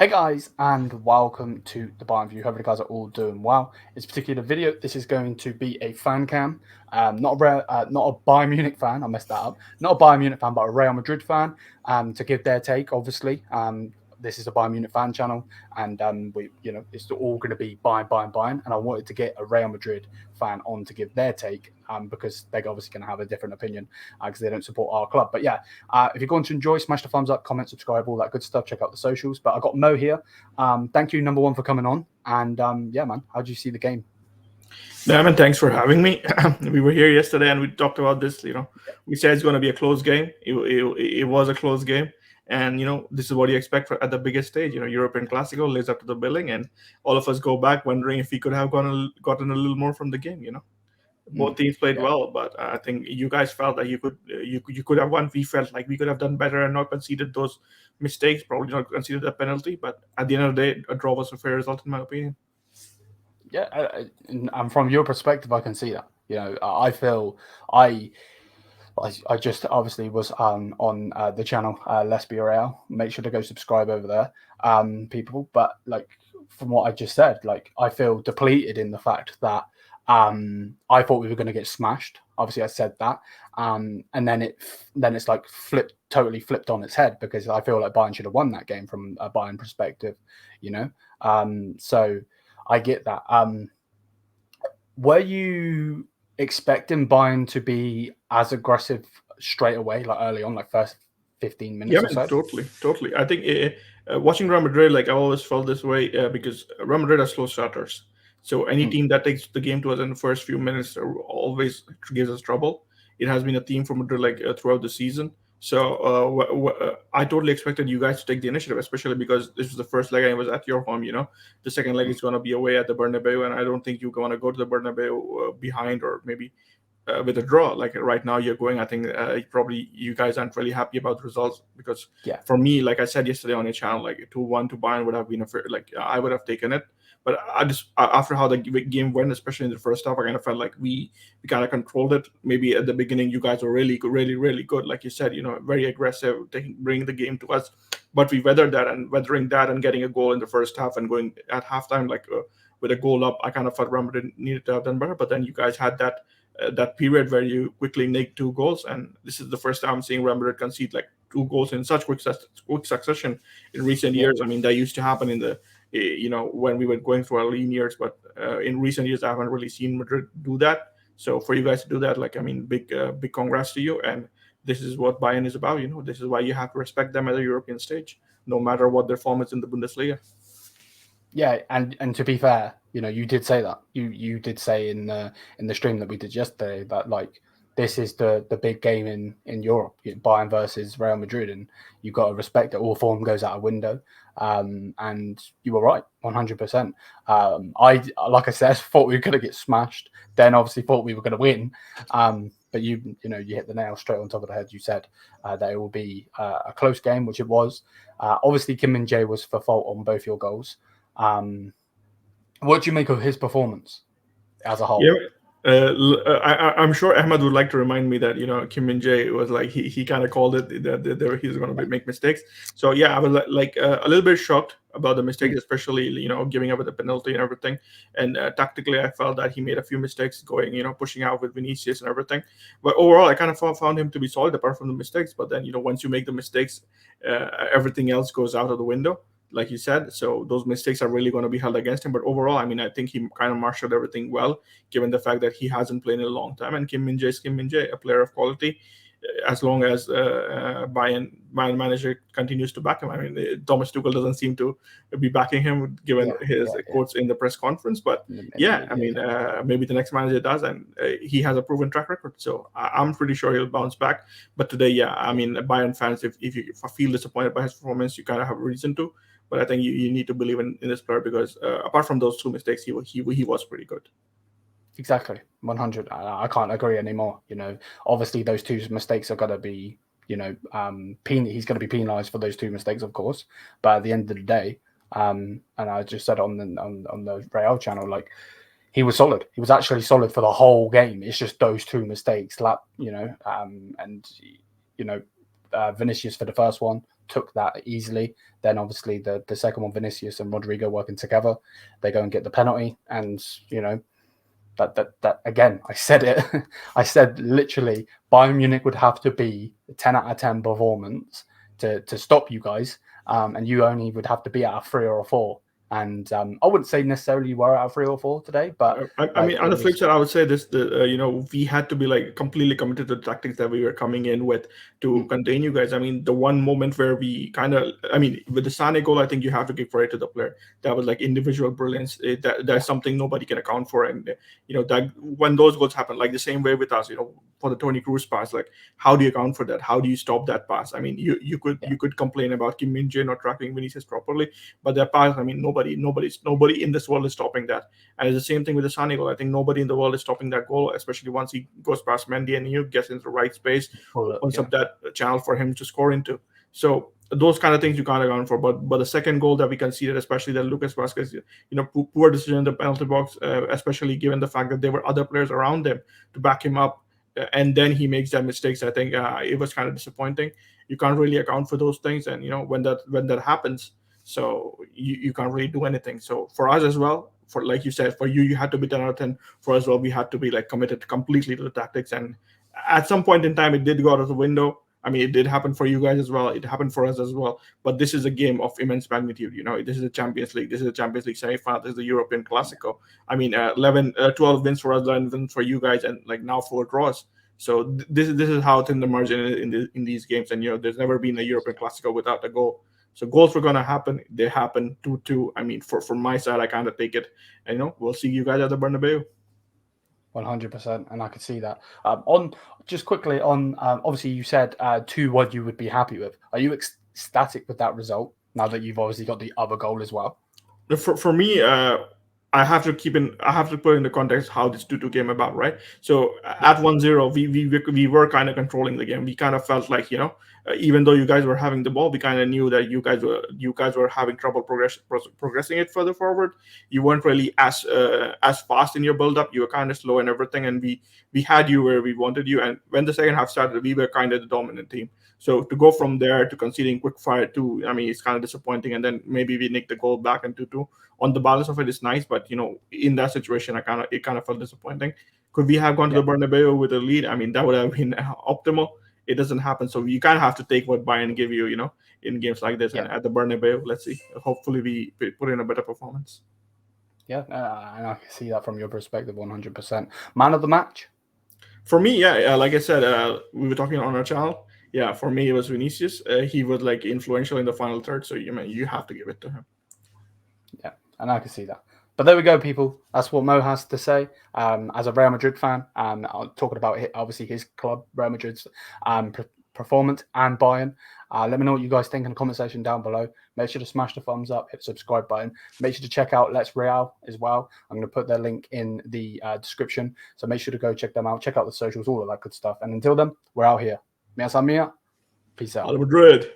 Hey guys, and welcome to the Bayern View. Hopefully, you guys are all doing well. This particular video, this is going to be a fan cam. Not a Bayern Munich fan. I messed that up. Not a Bayern Munich fan, but a Real Madrid fan. To give their take, obviously. This is a Bayern Munich fan channel, and it's all going to be Bayern. And I wanted to get a Real Madrid fan on to give their take, because they're obviously going to have a different opinion because they don't support our club. But yeah, if you're going to enjoy, smash the thumbs up, comment, subscribe, all that good stuff. Check out the socials. But I got Mo here. Thank you, number one, for coming on. And yeah, man, how do you see the game? Yeah, man, thanks for having me. We were here yesterday and we talked about this. We said it's going to be a close game. It was a close game. And, this is what you expect at the biggest stage. European Classico lives up to the billing. And all of us go back wondering if we could have gotten a little more from the game, Both teams played well, but I think you guys felt that you could have won. We felt like we could have done better and not conceded those mistakes, probably not conceded a penalty. But at the end of the day, a draw was a fair result, in my opinion. Yeah, and from your perspective, I can see that. I feel I just obviously was on the channel Let's Be Real. Make sure to go subscribe over there, people. But from what I just said, I feel depleted in the fact that I thought we were going to get smashed. Obviously, I said that, and then it's totally flipped on its head, because I feel like Bayern should have won that game from a Bayern perspective. So I get that. Were you expecting Bayern to be as aggressive straight away, early on, first 15 minutes or so? Totally. I think watching Real Madrid, I always felt this way because Real Madrid are slow starters. So any team that takes the game to us in the first few minutes always gives us trouble. It has been a theme for Madrid throughout the season. So I totally expected you guys to take the initiative, especially because this was the first leg and it was at your home. The second leg is going to be away at the Bernabeu, and I don't think you're going to go to the Bernabeu behind or maybe with a draw. Right now you're going, I think probably you guys aren't really happy about the results, because for me, like I said yesterday on your channel, 2-1 to Bayern would have been I would have taken it. But I just, after how the game went, especially in the first half, I kind of felt like we kind of controlled it. Maybe at the beginning, you guys were really good, like you said, very aggressive, bringing the game to us. But we weathering that and getting a goal in the first half and going at halftime with a goal up. I kind of felt Real Madrid needed to have done better. But then you guys had that period where you quickly nicked 2 goals, and this is the first time I'm seeing Real Madrid concede 2 goals in such quick succession in recent years. I mean, that used to happen in the when we were going through our lean years, but in recent years I haven't really seen Madrid do that. So for you guys to do that, big congrats to you. And this is what Bayern is about. This is why you have to respect them at the European stage, no matter what their form is in the Bundesliga. Yeah, and to be fair, you did say that. You did say in the stream that we did yesterday that this is the big game in Europe, Bayern versus Real Madrid, and you've got to respect that all form goes out a window. And you were right, 100%. Like I said, thought we were going to get smashed. Then obviously thought we were going to win. But you hit the nail straight on top of the head. You said that it will be a close game, which it was. Obviously, Kim Min-jae was for fault on both your goals. What do you make of his performance as a whole? Yeah. I'm sure Ahmed would like to remind me that Kim Min-jae was he kind of called it that he's going to make mistakes. So yeah, I was a little bit shocked about the mistakes, especially giving up with the penalty and everything. And tactically, I felt that he made a few mistakes going pushing out with Vinicius and everything. But overall, I kind of found him to be solid apart from the mistakes. But then once you make the mistakes, everything else goes out of the window, like you said. So those mistakes are really going to be held against him. But overall, I mean, I think he kind of marshaled everything well, given the fact that he hasn't played in a long time. And Kim Min-jae is Kim Min-jae, a player of quality, as long as Bayern manager continues to back him. I mean, Thomas Tuchel doesn't seem to be backing him, given his quotes in the press conference. But maybe the next manager does, and he has a proven track record. So I'm pretty sure he'll bounce back. But today, I mean, Bayern fans, if you feel disappointed by his performance, you kind of have a reason to. But I think you need to believe in this player, because apart from those 2 mistakes, he was pretty good. Exactly, 100. I can't agree anymore. Obviously those 2 mistakes are going to be, he's going to be penalised for those 2 mistakes, of course. But at the end of the day, and I just said on the Real channel, he was solid. He was actually solid for the whole game. It's just those 2 mistakes, Vinicius for the first one, took that easily. Then obviously the second one, Vinicius and Rodrigo working together, they go and get the penalty, and that again, I said it. I said literally, Bayern Munich would have to be a 10 out of 10 performance to stop you guys, and you only would have to be at a 3 or a 4. And I wouldn't say necessarily you were at a 3 or 4 today, but I mean, on the flip side, I would say this: we had to be like completely committed to the tactics that we were coming in with to contain you guys. I mean, the one moment where we kind of, I mean, with the Sané goal, I think you have to give credit to the player. That was like individual brilliance. That's something nobody can account for, and that when those goals happen, like the same way with us, for the Toni Kroos pass, like how do you account for that? How do you stop that pass? I mean, you could complain about Kim Min-jae not tracking Vinicius properly, but that pass, I mean, nobody in this world is stopping that. And it's the same thing with the Sané goal. I think nobody in the world is stopping that goal, especially once he goes past Mendy and he gets into the right space, opens up that channel for him to score into. So those kind of things you can't account for. But the second goal that we conceded, especially that Lucas Vázquez, poor decision in the penalty box, especially given the fact that there were other players around him to back him up, and then he makes that mistakes. I think it was kind of disappointing. You can't really account for those things, and when that happens, so you can't really do anything. So for us as well, for like you said, for you had to be 10 out of 10. For us as well, we had to be like committed completely to the tactics. And at some point in time, it did go out of the window. I mean, it did happen for you guys as well. It happened for us as well. But this is a game of immense magnitude. This is a Champions League. This is a Champions League semi-final. This is the European Classico. I mean, 12 wins for us, 11 wins for you guys, and like now 4 draws. So this is how thin the margin in these games. And there's never been a European Classico without a goal. So goals were going to happen. They happen 2-2. I mean, from my side, I kind of take it. And we'll see you guys at the Bernabeu. 100%, and I could see that. Just quickly on, obviously you said 2-1 you would be happy with. Are you ecstatic with that result now that you've obviously got the other goal as well? For me, I have to put in the context how this 2-2 came about, right? So at 1-0, we were kind of controlling the game. We kind of felt like, even though you guys were having the ball, we kind of knew that you guys were having trouble progressing it further forward. You weren't really as fast in your build up. You were kind of slow and everything, and we had you where we wanted you. And when the second half started, we were kind of the dominant team. So to go from there to conceding quick fire to, I mean, it's kind of disappointing. And then maybe we nick the goal back in 2-2. On the balance of it, it's nice, but in that situation, it kind of felt disappointing. Could we have gone to the Bernabeu with a lead? I mean, that would have been optimal. It doesn't happen, so you kind of have to take what Bayern give you, in games like this. And at the Bernabeu, let's see. Hopefully, we put in a better performance. Yeah, and I can see that from your perspective, 100%. Man of the match? For me, like I said, we were talking on our channel. Yeah, for me, it was Vinicius. He was like influential in the final third, so you have to give it to him. Yeah, and I can see that. But there we go, people. That's what Mo has to say. As a Real Madrid fan, talking about obviously his club, Real Madrid's performance and Bayern. Let me know what you guys think in the comment section down below. Make sure to smash the thumbs up, hit the subscribe button. Make sure to check out Let's Real as well. I'm going to put their link in the description. So make sure to go check them out. Check out the socials, all of that good stuff. And until then, we're out here. Mia Samia. Peace out. Madrid.